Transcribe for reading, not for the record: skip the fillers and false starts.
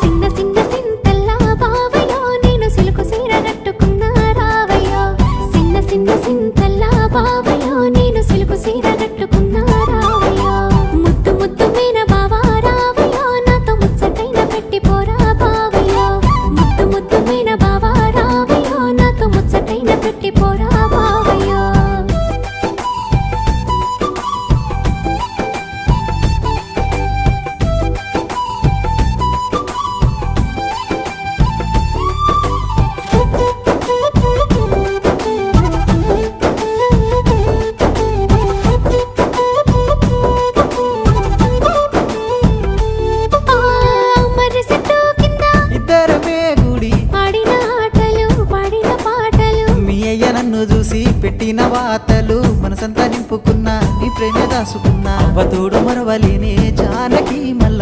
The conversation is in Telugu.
సిన్న సిన్న సింతల్లా బావయ్యో నేను సిలుకు సీర కట్టుకున్నా రావయ్యో సిన్న సిన్న సింతల్లా బావయ్యో నేను సిలుకు సీర కట్టుకున్నా రావయ్యో ముద్దు ముద్దు మీన బావా రావయ్యో నాతో ముచ్చటైన పెట్టిపోరా బావయ్యో ముద్దు ముద్దు మీన బావా రావయ్యో నాతో ముచ్చటైన పెట్టిపోరా బావయ్యో ఇద్దరమే గుడి ఆడిన ఆటలు పాడిన పాటలు మీ అయ్య నన్ను చూసి పెట్టిన వాతలు మనసంతా నింపుకున్నా నీ ప్రేమ దాసుకున్నా అవతోడు మరవలేనే జానకి మల్ల